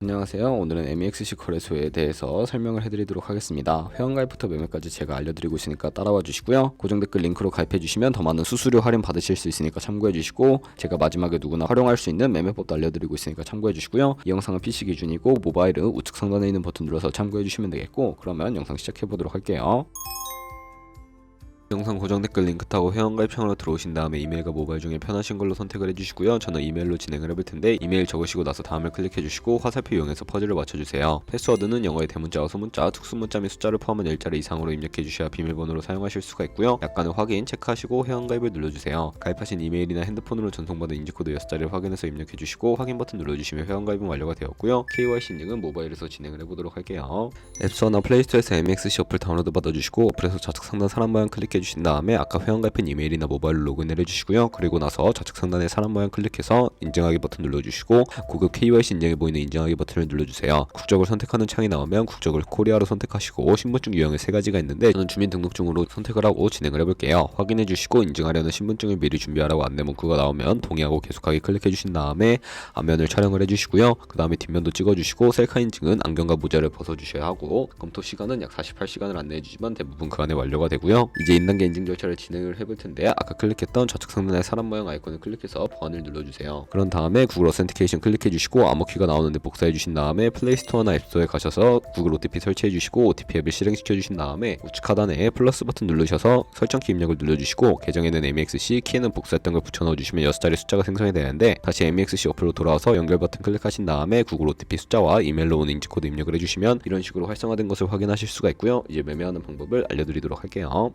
안녕하세요. 오늘은 MEXC 거래소에 대해서 설명을 해드리도록 하겠습니다. 회원가입부터 매매까지 제가 알려드리고 있으니까 따라와 주시고요. 고정 댓글 링크로 가입해 주시면 더 많은 수수료 할인 받으실 수 있으니까 참고해 주시고, 제가 마지막에 누구나 활용할 수 있는 매매법도 알려드리고 있으니까 참고해 주시고요. 이 영상은 PC 기준이고 모바일은 우측 상단에 있는 버튼 눌러서 참고해 주시면 되겠고, 그러면 영상 시작해 보도록 할게요. 영상 고정 댓글 링크 타고 회원가입창으로 들어오신 다음에 이메일과 모바일 중에 편하신 걸로 선택을 해주시고요. 저는 이메일로 진행을 해볼 텐데, 이메일 적으시고 나서 다음을 클릭해주시고 화살표 이용해서 퍼즐을 맞춰주세요. 패스워드는 영어의 대문자와 소문자, 특수문자 및 숫자를 포함한 10자리 이상으로 입력해주셔야 비밀번호로 사용하실 수가 있고요. 약간의 확인 체크하시고 회원가입을 눌러주세요. 가입하신 이메일이나 핸드폰으로 전송받은 인증코드 6자리를 확인해서 입력해주시고 확인 버튼 눌러주시면 회원가입은 완료가 되었고요. KYC 인증은 모바일에서 진행을 해보도록 할게요. 앱스토어나 플레이스토어에서 MEXC 어플 다운로드 받아주시고, 어플에서 좌측 상단 사람 모양 클릭해 주신 다음에 아까 회원가입한 이메일이나 모바일로 로그인을 해주시고요. 그리고 나서 좌측 상단에 사람 모양 클릭해서 인증하기 버튼 눌러주시고, 고급 KYC 인증해 보이는 인증하기 버튼을 눌러주세요. 국적을 선택하는 창이 나오면 국적을 코리아로 선택하시고, 신분증 유형이 3가지가 있는데 저는 주민등록증으로 선택을 하고 진행을 해볼게요. 확인해 주시고 인증하려는 신분증을 미리 준비하라고 안내 문구가 나오면 동의하고 계속하기 클릭해 주신 다음에 앞면을 촬영을 해주시고요. 그 다음에 뒷면도 찍어주시고, 셀카 인증은 안경과 모자를 벗어주셔야 하고, 검토 시간은 약 48시간을 안내해 주지만 대부분 그 안에 완료가 되고요. 이제 1단계 인증 절차를 진행을 해볼 텐데, 아까 클릭했던 좌측 상단의 사람 모양 아이콘을 클릭해서 보안을 눌러주세요. 그런 다음에 구글 어센티케이션 클릭해 주시고, 암호키가 나오는데 복사해 주신 다음에 플레이스토어나 앱스토어에 가셔서 구글 OTP 설치해 주시고, OTP 앱을 실행시켜 주신 다음에 우측 하단에 플러스 버튼 누르셔서 설정키 입력을 눌러주시고, 계정에는 MEXC, 키에는 복사했던 걸 붙여 넣어주시면 6자리 숫자가 생성이 되는데, 다시 MEXC 어플로 돌아와서 연결 버튼 클릭하신 다음에 구글 OTP 숫자와 이메일로 오는 인증코드 입력을 해주시면 이런 식으로 활성화된 것을 확인하실 수가 있고요. 이제 매매하는 방법을 알려드리도록 할게요.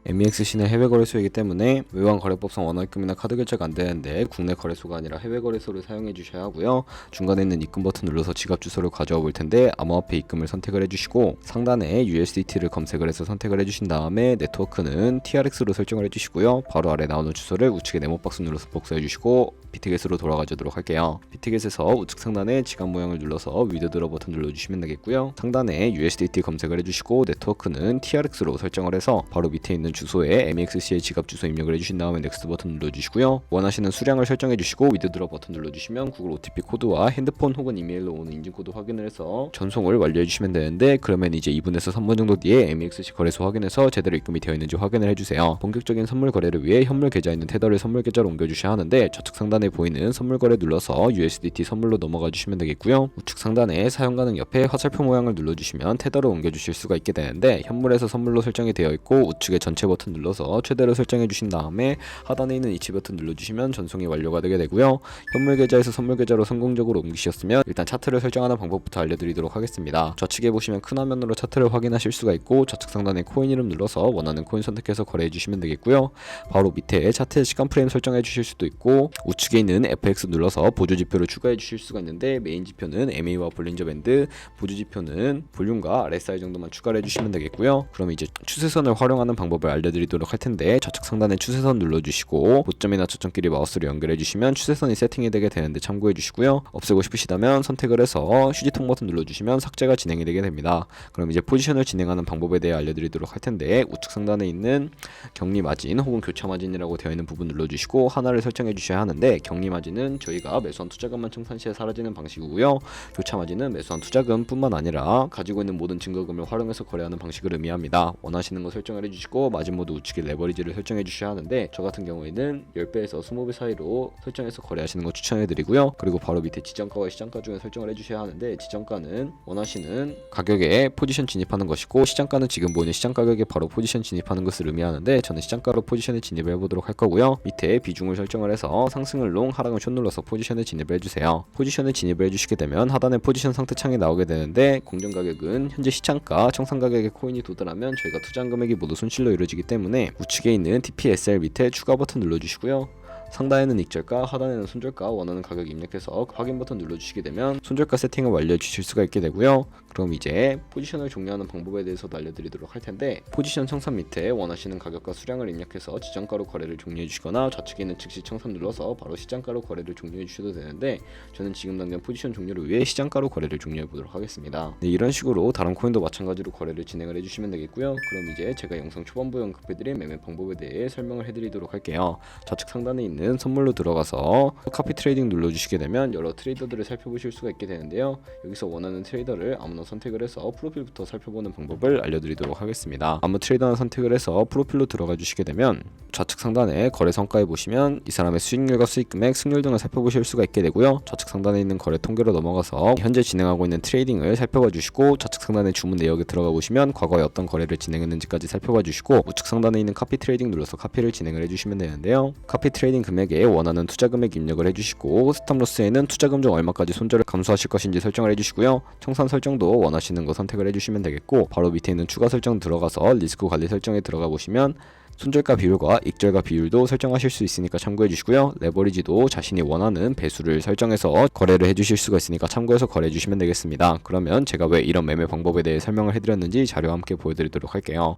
MEXC는 해외 거래소이기 때문에 외환 거래법상 원화입금이나 카드 결제가 안 되는데, 국내 거래소가 아니라 해외 거래소를 사용해 주셔야 하고요. 중간에 있는 입금 버튼 눌러서 지갑 주소를 가져와 볼 텐데, 암호화폐 입금을 선택을 해주시고, 상단에 USDT를 검색을 해서 선택을 해주신 다음에 네트워크는 TRX로 설정을 해주시고요. 바로 아래 나오는 주소를 우측에 네모박스 눌러서 복사해 주시고 비트겟으로 돌아가주도록 할게요. 비트겟에서 우측 상단에 지갑 모양을 눌러서 위드드러 버튼 눌러주시면 되겠고요. 상단에 USDT 검색을 해주시고 네트워크는 TRX로 설정을 해서 바로 밑에 있는 주소에 MEXC의 지갑 주소 입력을 해주신 다음에 넥스트 버튼 눌러주시고요. 원하시는 수량을 설정해 주시고 위드드러 버튼 눌러주시면 구글 OTP 코드와 핸드폰 혹은 이메일로 오는 인증코드 확인을 해서 전송을 완료해 주시면 되는데, 그러면 이제 2분에서 3분 정도 뒤에 MEXC 거래소 확인해서 제대로 입금이 되어 있는지 확인을 해주세요. 본격적인 선물 거래를 위해 현물 계좌 있는 테더를 선물 계좌로 옮겨주셔야 하는데, 좌측 상단에 보이는 선물 거래 눌러서 USDT 선물로 넘어가 주시면 되겠고요. 우측 상단에 사용 가능 옆에 화살표 모양을 눌러주시면 테더로 옮겨주실 수가 있게 되는데, 현물에서 선물로 설정이 되어 있고 우측에 전체 버튼 눌러서 최대로 설정해 주신 다음에 하단에 있는 이치 버튼 눌러주시면 전송이 완료가 되게 되고요. 현물 계좌에서 선물 계좌로 성공적으로 옮기셨으면 일단 차트를 설정하는 방법부터 알려드리도록 하겠습니다. 좌측에 보시면 큰 화면으로 차트를 확인하실 수가 있고, 좌측 상단에 코인 이름 눌러서 원하는 코인 선택해서 거래해 주시면 되겠고요. 바로 밑에 차트의 시간 프레임 설정해 주실 수도 있고, 우측에 있는 FX 눌러서 보조 지표를 추가해 주실 수가 있는데, 메인 지표는 MA와 볼린저 밴드, 보조 지표는 볼륨과 RSI 정도만 추가를 해주시면 되겠고요. 그럼 이제 추세선을 활용하는 방법을 알려드리도록 할 텐데, 좌측 상단에 추세선 눌러주시고 고점이나 저점끼리 마우스로 연결해 주시면 추세선이 세팅이 되게 되는데 참고해 주시고요. 없애고 싶으시다면 선택을 해서 휴지통 버튼 눌러주시면 삭제가 진행이 되게 됩니다. 그럼 이제 포지션을 진행하는 방법에 대해 알려드리도록 할 텐데, 우측 상단에 있는 격리 마진 혹은 교차 마진이라고 되어 있는 부분 눌러주시고 하나를 설정해 주셔야 하는데, 격리 마진은 저희가 매수한 투자금만 청산 시에 사라지는 방식이고요. 교차 마진은 매수한 투자금뿐만 아니라 가지고 있는 모든 증거금을 활용해서 거래하는 방식을 의미합니다. 원하시는 거 설정을 해주시고 마진 모드 우측에 레버리지를 설정해 주셔야 하는데, 저 같은 경우에는 10배에서 20배 사이로 설정해서 거래하시는 거 추천해 드리고요. 그리고 바로 밑에 지정가와 시장가 중에 설정을 해주셔야 하는데, 지정가는 원하시는 가격에 포지션 진입하는 것이고, 시장가는 지금 보이는 시장 가격에 바로 포지션 진입하는 것을 의미하는데, 저는 시장가로 포지션에 진입을 해보도록 할 거고요. 밑에 비중을 설정을 해서 상승을 롱, 하락을 숏 눌러서 포지션에 진입을 해주세요. 포지션에 진입을 해주시게 되면 하단에 포지션 상태 창이 나오게 되는데, 공정 가격은 현재 시장가, 청산 가격에 코인이 도달하면 저희가 투자한 금액이 모두 손실로 이루어지기 때문에 우측에 있는 TPSL 밑에 추가 버튼 눌러주시고요. 상단에는 익절가, 하단에는 손절가, 원하는 가격 입력해서 확인 버튼 눌러주시게 되면 손절가 세팅을 완료해 주실 수가 있게 되고요. 그럼 이제 포지션을 종료하는 방법에 대해서도 알려드리도록 할 텐데, 포지션 청산 밑에 원하시는 가격과 수량을 입력해서 지정가로 거래를 종료해 주시거나, 좌측에 있는 즉시 청산 눌러서 바로 시장가로 거래를 종료해 주셔도 되는데, 저는 지금 당장 포지션 종료를 위해 시장가로 거래를 종료해 보도록 하겠습니다. 네, 이런 식으로 다른 코인도 마찬가지로 거래를 진행을 해주시면 되겠고요. 그럼 이제 제가 영상 초반부에 언급해드린 매매 방법에 대해 설명을 해드리도록 할게요. 좌측 상단에 있는 있는 선물로 들어가서 카피 트레이딩 눌러주시게 되면 여러 트레이더들을 살펴보실 수가 있게 되는데요. 여기서 원하는 트레이더를 아무나 선택을 해서 프로필부터 살펴보는 방법을 알려드리도록 하겠습니다. 아무 트레이더나 선택을 해서 프로필로 들어가 주시게 되면 좌측 상단에 거래 성과에 보시면 이 사람의 수익률과 수익금액, 승률 등을 살펴보실 수가 있게 되고요. 좌측 상단에 있는 거래 통계로 넘어가서 현재 진행하고 있는 트레이딩을 살펴봐 주시고, 좌측 상단의 주문 내역에 들어가 보시면 과거에 어떤 거래를 진행했는지까지 살펴봐 주시고, 우측 상단에 있는 카피 트레이딩 눌러서 카피를 진행을 해주시면 되는데요. 카피 트레이딩 금액에 원하는 투자 금액 입력을 해주시고, 스탑로스에는 투자금 중 얼마까지 손절을 감수하실 것인지 설정을 해주시고요. 청산 설정도 원하시는 거 선택을 해주시면 되겠고, 바로 밑에 있는 추가 설정 들어가서 리스크 관리 설정에 들어가 보시면 손절가 비율과 익절가 비율도 설정하실 수 있으니까 참고해 주시고요. 레버리지도 자신이 원하는 배수를 설정해서 거래를 해주실 수가 있으니까 참고해서 거래해 주시면 되겠습니다. 그러면 제가 왜 이런 매매 방법에 대해 설명을 해드렸는지 자료와 함께 보여드리도록 할게요.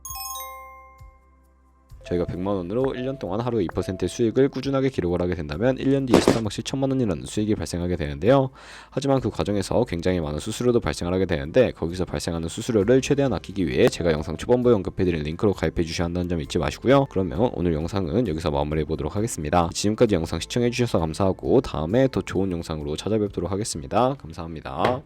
저희가 100만원으로 1년 동안 하루 2%의 수익을 꾸준하게 기록을 하게 된다면 1년 뒤에 스타벅스 1000만원이라는 수익이 발생하게 되는데요. 하지만 그 과정에서 굉장히 많은 수수료도 발생을 하게 되는데, 거기서 발생하는 수수료를 최대한 아끼기 위해 제가 영상 초반부에 언급해드린 링크로 가입해 주셔야 한다는 점 잊지 마시고요. 그러면 오늘 영상은 여기서 마무리해 보도록 하겠습니다. 지금까지 영상 시청해 주셔서 감사하고, 다음에 더 좋은 영상으로 찾아뵙도록 하겠습니다. 감사합니다.